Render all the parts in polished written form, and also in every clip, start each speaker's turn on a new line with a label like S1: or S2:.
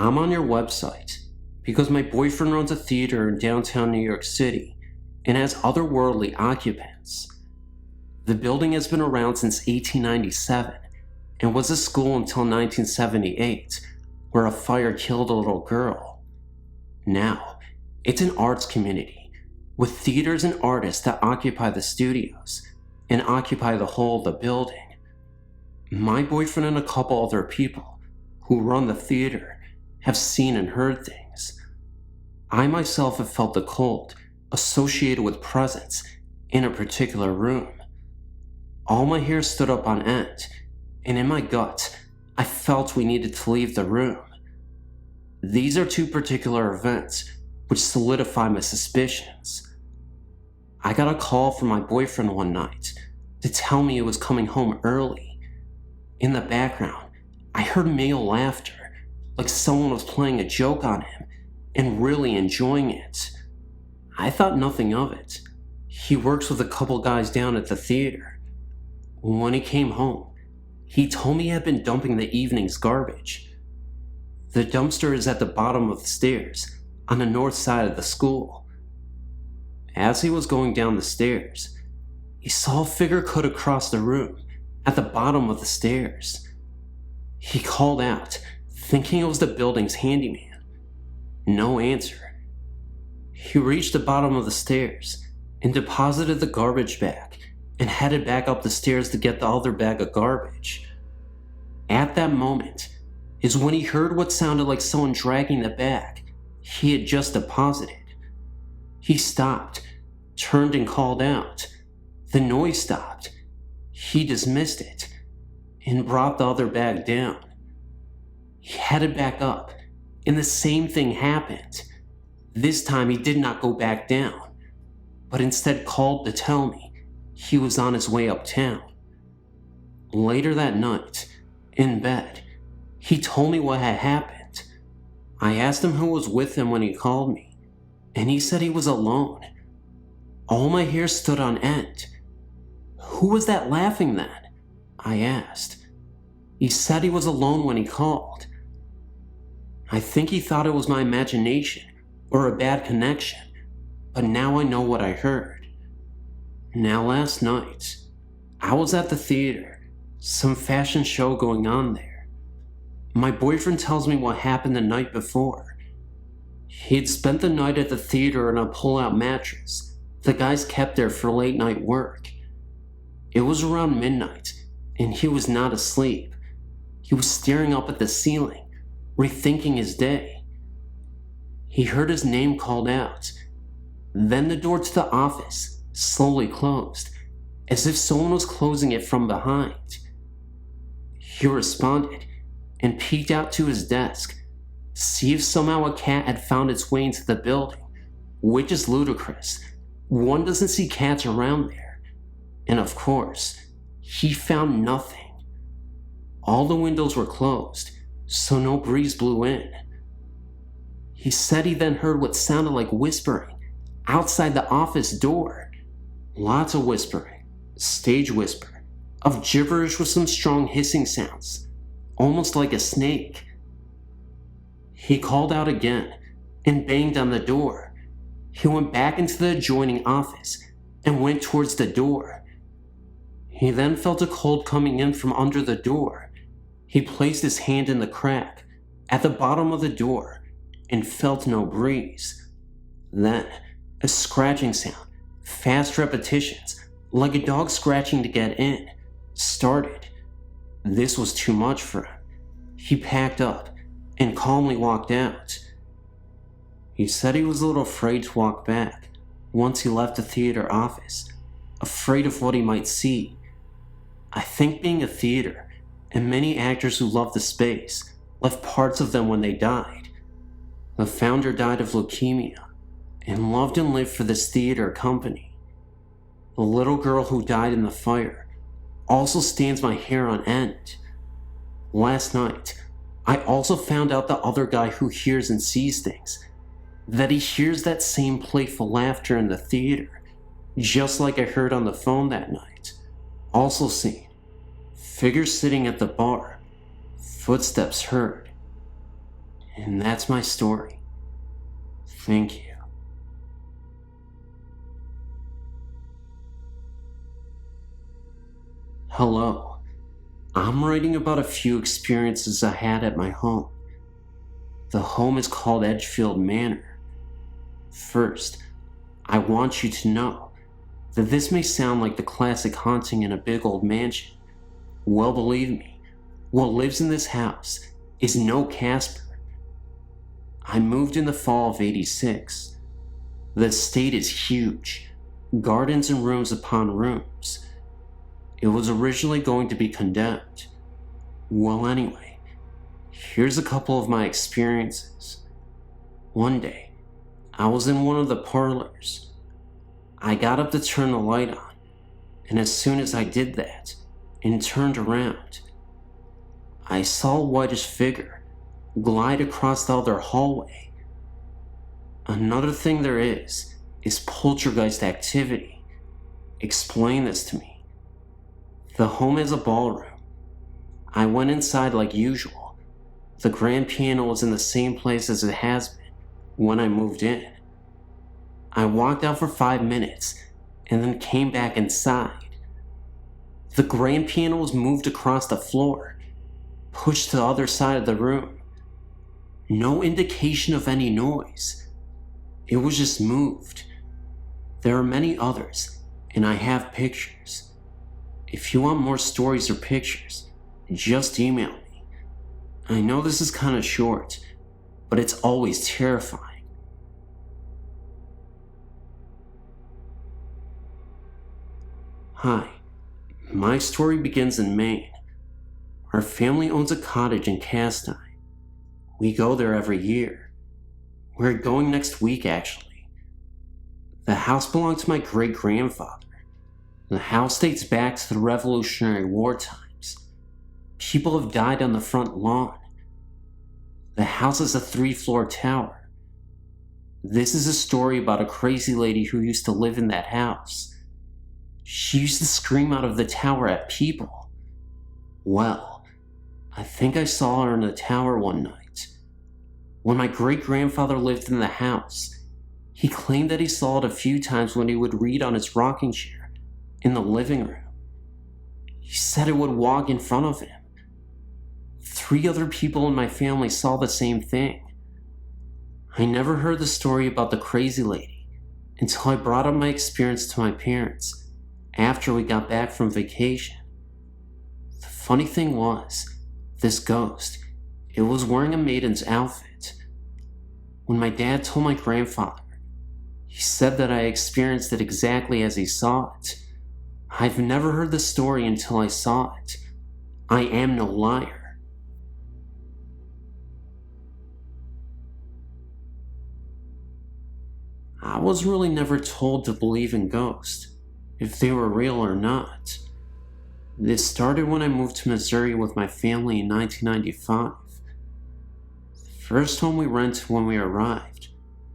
S1: I'm on your website because my boyfriend runs a theater in downtown New York City and has otherworldly occupants. The building has been around since 1897 and was a school until 1978, where a fire killed a little girl. Now, it's an arts community with theaters and artists that occupy the studios and occupy the whole of the building. My boyfriend and a couple other people who run the theater have seen and heard things. I myself have felt the cold associated with presence in a particular room. All my hair stood up on end, and in my gut, I felt we needed to leave the room. These are two particular events which solidify my suspicions. I got a call from my boyfriend one night to tell me he was coming home early. In the background, I heard male laughter, like someone was playing a joke on him and really enjoying it. I thought nothing of it. He works with a couple guys down at the theater. When he came home, he told me he had been dumping the evening's garbage. The dumpster is at the bottom of the stairs on the north side of the school. As he was going down the stairs, he saw a figure cut across the room at the bottom of the stairs. He called out, thinking it was the building's handyman. No answer. He reached the bottom of the stairs and deposited the garbage bag and headed back up the stairs to get the other bag of garbage. At that moment is when he heard what sounded like someone dragging the bag he had just deposited. He stopped, turned and called out. The noise stopped. He dismissed it and brought the other bag down. He headed back up and the same thing happened. This time he did not go back down, but instead called to tell me he was on his way uptown. Later that night, in bed, he told me what had happened. I asked him who was with him when he called me, and he said he was alone. All my hair stood on end. Who was that laughing then? I asked. He said he was alone when he called. I think he thought it was my imagination or a bad connection, but now I know what I heard. Now last night, I was at the theater, some fashion show going on there. My boyfriend tells me what happened the night before. He'd spent the night at the theater in a pull-out mattress the guys kept there for late night work. It was around midnight, and he was not asleep. He was staring up at the ceiling, rethinking his day. He heard his name called out. Then the door to the office slowly closed, as if someone was closing it from behind. He responded and peeked out to his desk to see if somehow a cat had found its way into the building, which is ludicrous. One doesn't see cats around there. And of course, he found nothing. All the windows were closed, so no breeze blew in. He said he then heard what sounded like whispering outside the office door. Lots of whispering, stage whisper, of gibberish with some strong hissing sounds, almost like a snake. He called out again and banged on the door. He went back into the adjoining office and went towards the door. He then felt a cold coming in from under the door. He placed his hand in the crack at the bottom of the door and felt no breeze. Then, a scratching sound, fast repetitions, like a dog scratching to get in, started. This was too much for him. He packed up and calmly walked out. He said he was a little afraid to walk back once he left the theater office, afraid of what he might see. I think being a theater, and many actors who love the space, left parts of them when they died. The founder died of leukemia, and loved and lived for this theater company. The little girl who died in the fire also stands my hair on end. Last night, I also found out the other guy who hears and sees things, that he hears that same playful laughter in the theater, just like I heard on the phone that night. Also seen, figures sitting at the bar, footsteps heard. And that's my story. Thank you. Hello. I'm writing about a few experiences I had at my home. The home is called Edgefield Manor. First, I want you to know that this may sound like the classic haunting in a big old mansion. Well, believe me, what lives in this house is no Casper. I moved in the fall of '86. The estate is huge, gardens and rooms upon rooms. It was originally going to be condemned. Well, anyway, here's a couple of my experiences. One day, I was in one of the parlors. I got up to turn the light on, and as soon as I did that and turned around, I saw a whitish figure glide across the other hallway. Another thing there is poltergeist activity. Explain this to me. The home has a ballroom. I went inside like usual. The grand piano was in the same place as it has been when I moved in. I walked out for 5 minutes and then came back inside. The grand piano was moved across the floor, pushed to the other side of the room. No indication of any noise. It was just moved. There are many others, and I have pictures. If you want more stories or pictures, just email me. I know this is kind of short, but it's always terrifying. Hi, my story begins in Maine. Our family owns a cottage in Castine. We go there every year. We're going next week, actually. The house belonged to my great-grandfather. The house dates back to the Revolutionary War times. People have died on the front lawn. The house is a 3-floor tower. This is a story about a crazy lady who used to live in that house. She used to scream out of the tower at people. Well, I think I saw her in the tower one night. When my great-grandfather lived in the house, he claimed that he saw it a few times when he would read on his rocking chair in the living room. He said it would walk in front of him. 3 other people in my family saw the same thing. I never heard the story about the crazy lady until I brought up my experience to my parents after we got back from vacation. The funny thing was, this ghost, it was wearing a maiden's outfit. When my dad told my grandfather, he said that I experienced it exactly as he saw it. I've never heard the story until I saw it. I am no liar. I was really never told to believe in ghosts, if they were real or not. This started when I moved to Missouri with my family in 1995. The first home we rented when we arrived,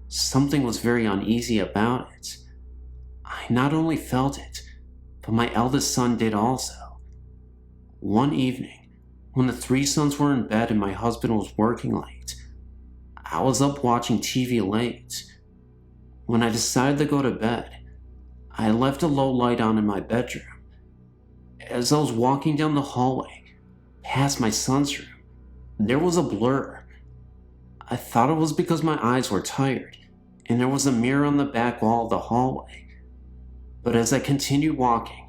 S1: something was very uneasy about it. I not only felt it, but my eldest son did also. One evening, when the 3 sons were in bed and my husband was working late, I was up watching TV late. When I decided to go to bed, I left a low light on in my bedroom. As I was walking down the hallway, past my son's room, there was a blur. I thought it was because my eyes were tired, and there was a mirror on the back wall of the hallway. But as I continued walking,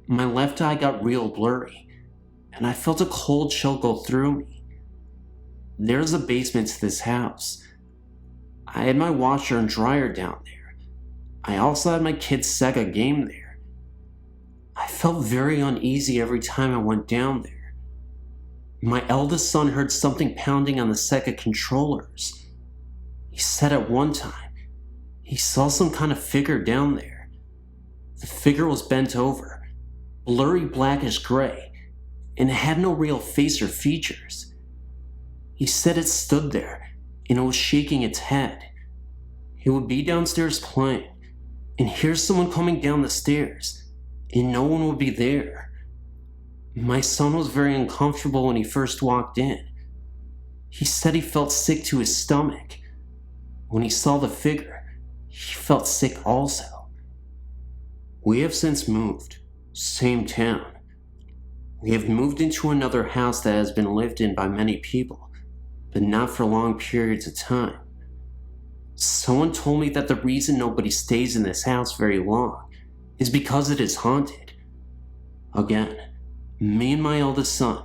S1: my left eye got real blurry, and I felt a cold chill go through me. There's a basement to this house. I had my washer and dryer down there. I also had my kid's Sega game there. I felt very uneasy every time I went down there. My eldest son heard something pounding on the Sega controllers. He said at one time, he saw some kind of figure down there. The figure was bent over, blurry blackish gray, and it had no real face or features. He said it stood there, and it was shaking its head. He would be downstairs playing, and hear someone coming down the stairs, and no one would be there. My son was very uncomfortable when he first walked in. He said he felt sick to his stomach. When he saw the figure, he felt sick also. We have since moved. Same town. We have moved into another house that has been lived in by many people, but not for long periods of time. Someone told me that the reason nobody stays in this house very long is because it is haunted. Again, me and my eldest son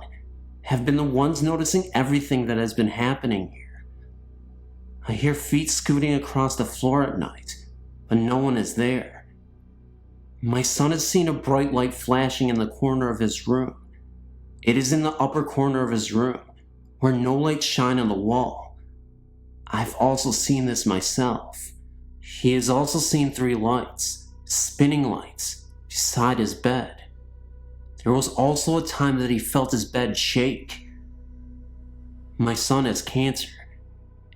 S1: have been the ones noticing everything that has been happening here. I hear feet scooting across the floor at night, but no one is there. My son has seen a bright light flashing in the corner of his room. It is in the upper corner of his room, where no lights shine on the wall. I've also seen this myself. He has also seen 3 lights, spinning lights, beside his bed. There was also a time that he felt his bed shake. My son has cancer,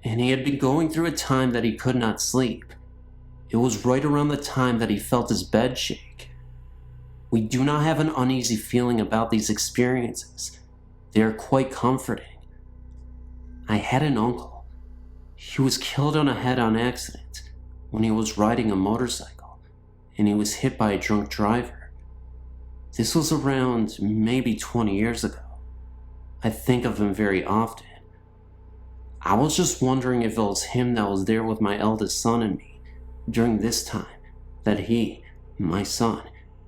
S1: and he had been going through a time that he could not sleep. It was right around the time that he felt his bed shake. We do not have an uneasy feeling about these experiences. They are quite comforting. I had an uncle. He was killed on a head-on accident when he was riding a motorcycle, and he was hit by a drunk driver. This was around maybe 20 years ago. I think of him very often. I was just wondering if it was him that was there with my eldest son and me during this time that he, my son,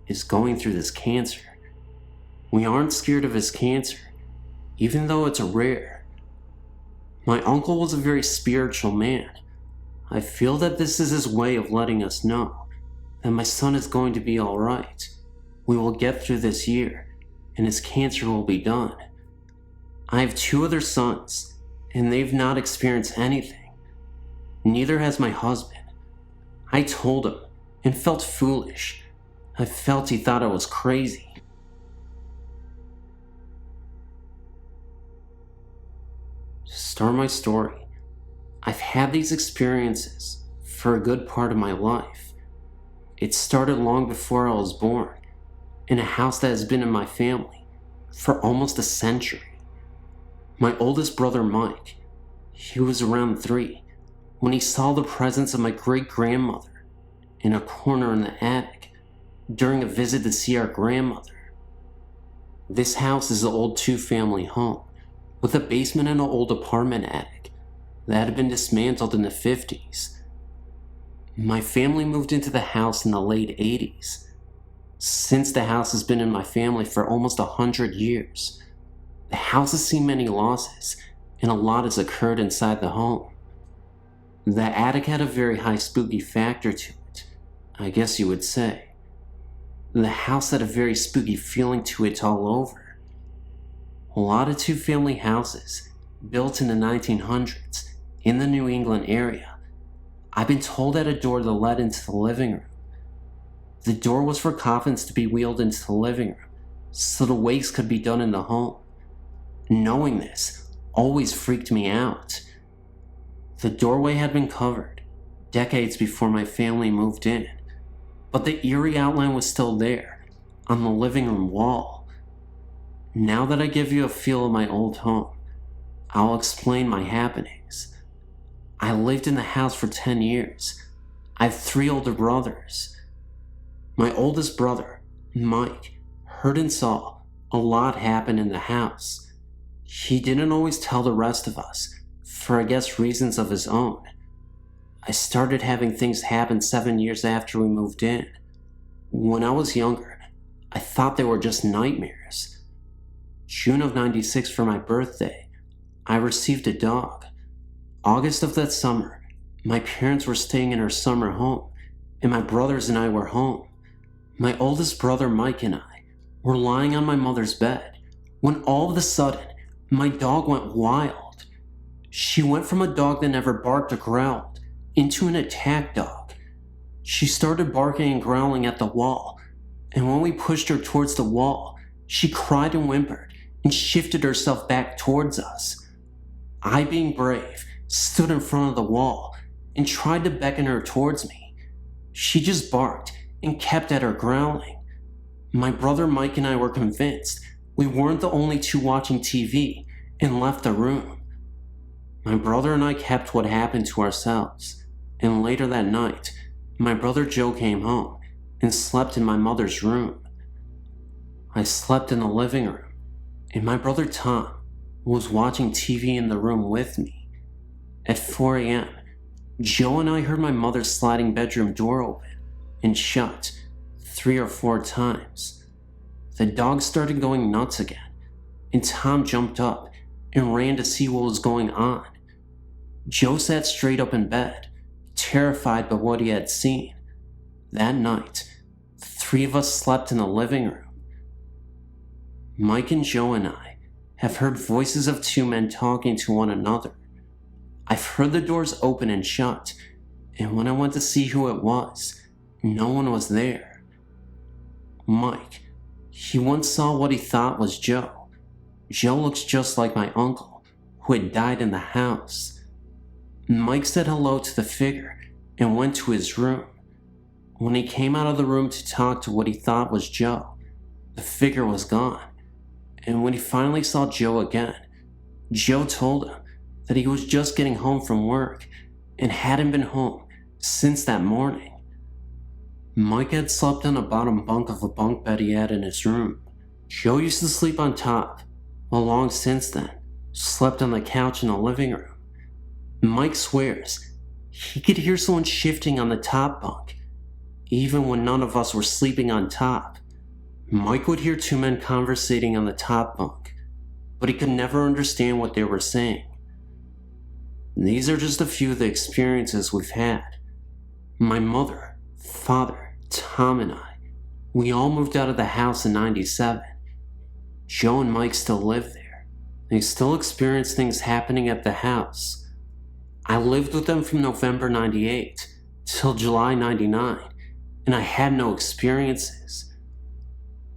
S1: is going through this cancer. We aren't scared of his cancer, even though it's rare. My uncle was a very spiritual man. I feel that this is his way of letting us know that my son is going to be alright. We will get through this year, and his cancer will be done. I have 2 other sons, and they've not experienced anything. Neither has my husband. I told him, and felt foolish. I felt he thought I was crazy. To start my story, I've had these experiences for a good part of my life. It started long before I was born, in a house that has been in my family for almost a century. My oldest brother Mike, he was around 3 when he saw the presence of my great-grandmother in a corner in the attic during a visit to see our grandmother. This house is an old 2-family home with a basement and an old apartment attic that had been dismantled in the 50s. My family moved into the house in the late 80s. Since the house has been in my family for almost 100 years, the house has seen many losses, and a lot has occurred inside the home. The attic had a very high spooky factor to it, I guess you would say. The house had a very spooky feeling to it all over. A lot of 2-family houses, built in the 1900s, in the New England area, I've been told had a door that led into the living room. The door was for coffins to be wheeled into the living room, so the wakes could be done in the home. Knowing this always freaked me out. The doorway had been covered decades before my family moved in, but the eerie outline was still there on the living room wall. Now that I give you a feel of my old home, I'll explain my happenings. I lived in the house for 10 years. I have 3 older brothers. My oldest brother, Mike, heard and saw a lot happen in the house. He didn't always tell the rest of us, for I guess reasons of his own. I started having things happen 7 years after we moved in. When I was younger, I thought they were just nightmares. June of '96 for my birthday, I received a dog. August of that summer, my parents were staying in our summer home, and my brothers and I were home. My oldest brother Mike and I were lying on my mother's bed when all of a sudden, my dog went wild. She went from a dog that never barked or growled into an attack dog. She started barking and growling at the wall, and when we pushed her towards the wall, she cried and whimpered and shifted herself back towards us. I, being brave, stood in front of the wall and tried to beckon her towards me. She just barked and kept at her growling. My brother Mike and I were convinced we weren't the only 2 watching TV and left the room. My brother and I kept what happened to ourselves, and later that night, my brother Joe came home and slept in my mother's room. I slept in the living room, and my brother Tom was watching TV in the room with me. At 4 a.m., Joe and I heard my mother's sliding bedroom door open and shut 3 or 4 times. The dog started going nuts again, and Tom jumped up and ran to see what was going on. Joe sat straight up in bed, terrified by what he had seen. That night, the 3 of us slept in the living room. Mike and Joe and I have heard voices of 2 men talking to one another. I've heard the doors open and shut, and when I went to see who it was, no one was there. Mike, he once saw what he thought was Joe. Joe looks just like my uncle, who had died in the house. Mike said hello to the figure and went to his room. When he came out of the room to talk to what he thought was Joe, the figure was gone. And when he finally saw Joe again, Joe told him that he was just getting home from work and hadn't been home since that morning. Mike had slept on the bottom bunk of a bunk bed he had in his room. Joe used to sleep on top, while long since then, slept on the couch in the living room. Mike swears he could hear someone shifting on the top bunk, even when none of us were sleeping on top. Mike would hear 2 men conversating on the top bunk, but he could never understand what they were saying. These are just a few of the experiences we've had. My mother, father, Tom, and I, we all moved out of the house in '97. Joe and Mike still live there. They still experience things happening at the house. I lived with them from November '98 till July '99, and I had no experiences.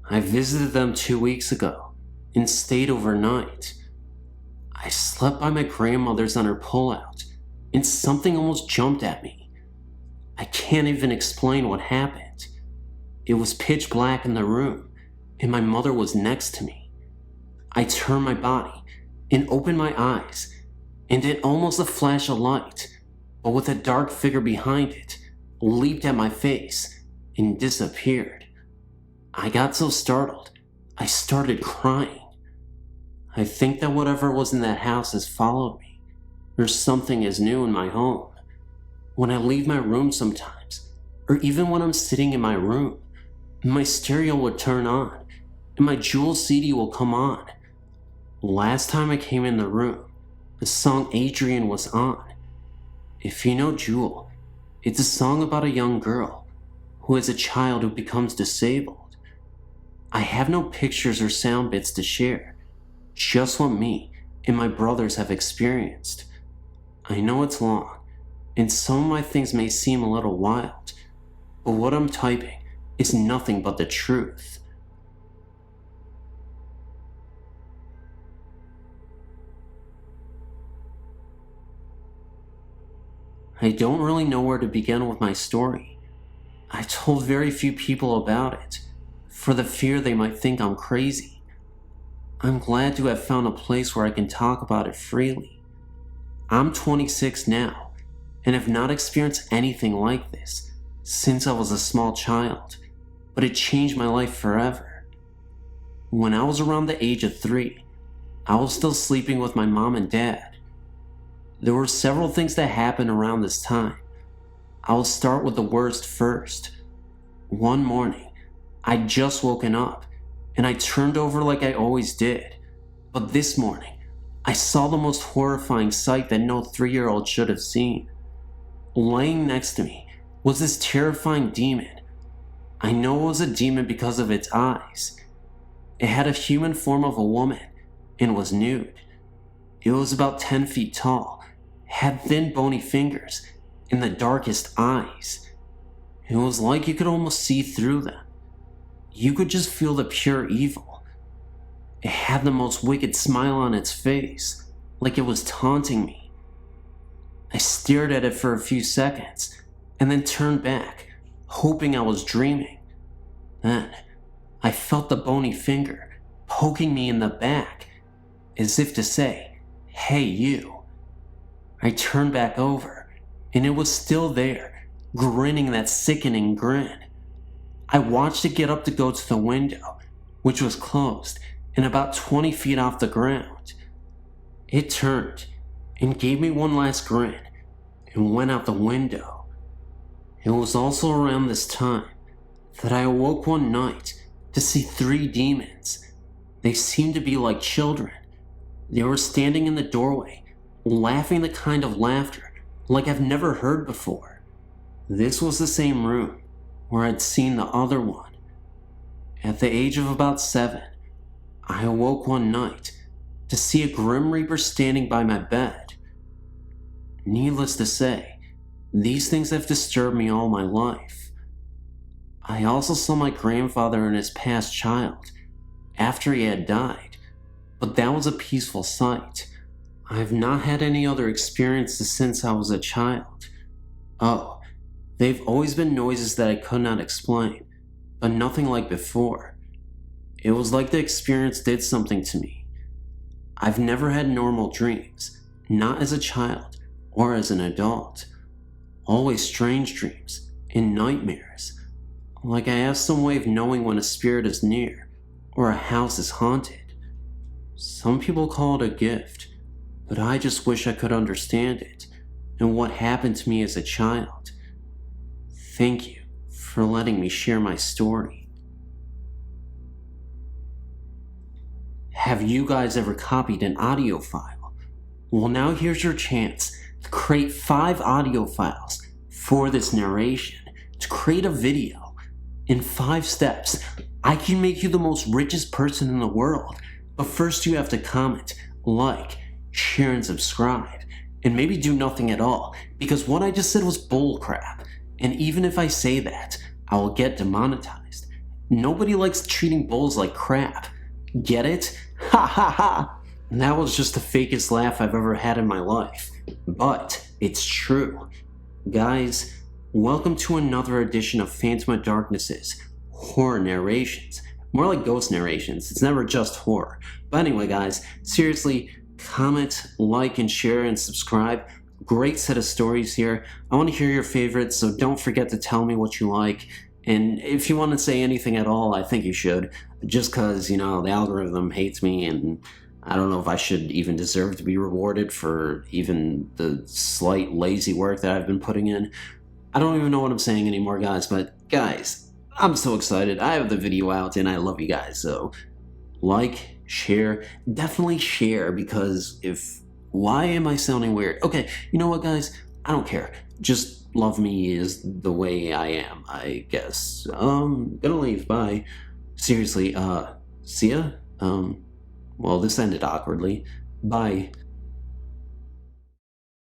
S1: I visited them 2 weeks ago and stayed overnight. I slept by my grandmother's on her pullout, and something almost jumped at me. I can't even explain what happened. It was pitch black in the room, and my mother was next to me. I turned my body and opened my eyes, and it almost a flash of light, but with a dark figure behind it, leaped at my face and disappeared. I got so startled, I started crying. I think that whatever was in that house has followed me, or something is new in my home. When I leave my room sometimes, or even when I'm sitting in my room, my stereo will turn on, and my Jewel CD will come on. Last time I came in the room, the song Adrian was on. If you know Jewel, it's a song about a young girl who is a child who becomes disabled. I have no pictures or sound bits to share, just what me and my brothers have experienced. I know it's long, and some of my things may seem a little wild, but what I'm typing is nothing but the truth. I don't really know where to begin with my story. I told very few people about it, for the fear they might think I'm crazy. I'm glad to have found a place where I can talk about it freely. I'm 26 now, and have not experienced anything like this since I was a small child, but it changed my life forever. When I was around the age of 3, I was still sleeping with my mom and dad. There were several things that happened around this time. I'll start with the worst first. One morning, I'd just woken up, and I turned over like I always did. But this morning, I saw the most horrifying sight that no 3-year-old should have seen. Laying next to me was this terrifying demon. I know it was a demon because of its eyes. It had a human form of a woman and was nude. It was about 10 feet tall, had thin bony fingers, and the darkest eyes. It was like you could almost see through them. You could just feel the pure evil. It had the most wicked smile on its face, like it was taunting me. I stared at it for a few seconds, and then turned back, hoping I was dreaming. Then, I felt the bony finger poking me in the back, as if to say, "Hey you." I turned back over, and it was still there, grinning that sickening grin. I watched it get up to go to the window, which was closed and about 20 feet off the ground. It turned and gave me one last grin and went out the window. It was also around this time that I awoke one night to see 3 demons. They seemed to be like children. They were standing in the doorway, laughing the kind of laughter like I've never heard before. This was the same room where I'd seen the other one. At the age of about 7, I awoke one night to see a Grim Reaper standing by my bed. Needless to say, these things have disturbed me all my life. I also saw my grandfather and his past child after he had died, but that was a peaceful sight. I've not had any other experiences since I was a child. Oh, they've always been noises that I could not explain, but nothing like before. It was like the experience did something to me. I've never had normal dreams, not as a child or as an adult. Always strange dreams and nightmares, like I have some way of knowing when a spirit is near or a house is haunted. Some people call it a gift, but I just wish I could understand it and what happened to me as a child. Thank you for letting me share my story. Have you guys ever copied an audio file? Well, now here's your chance to create 5 audio files for this narration, to create a video. In 5 steps, I can make you the most richest person in the world, but first you have to comment, like, share, and subscribe, and maybe do nothing at all, because what I just said was bullcrap, and even if I say that, I will get demonetized. Nobody likes treating bulls like crap. Get it? Ha ha ha! That was just the fakest laugh I've ever had in my life, but it's true. Guys, welcome to another edition of PhantomOfDarkness's horror narrations. More like ghost narrations, it's never just horror. But anyway guys, seriously, comment, like, and share, and subscribe. Great set of stories here. I want to hear your favorites, so don't forget to tell me what you like. And if you want to say anything at all, I think you should. Just because, you know, the algorithm hates me, and I don't know if I should even deserve to be rewarded for even the slight lazy work that I've been putting in. I don't even know what I'm saying anymore, guys, but guys, I'm so excited. I have the video out, and I love you guys, so like, share, definitely share, because why am I sounding weird? Okay, you know what, guys? I don't care. Just love me is the way I am, I guess. Gonna leave, bye. Seriously, see ya? Well, this ended awkwardly. Bye.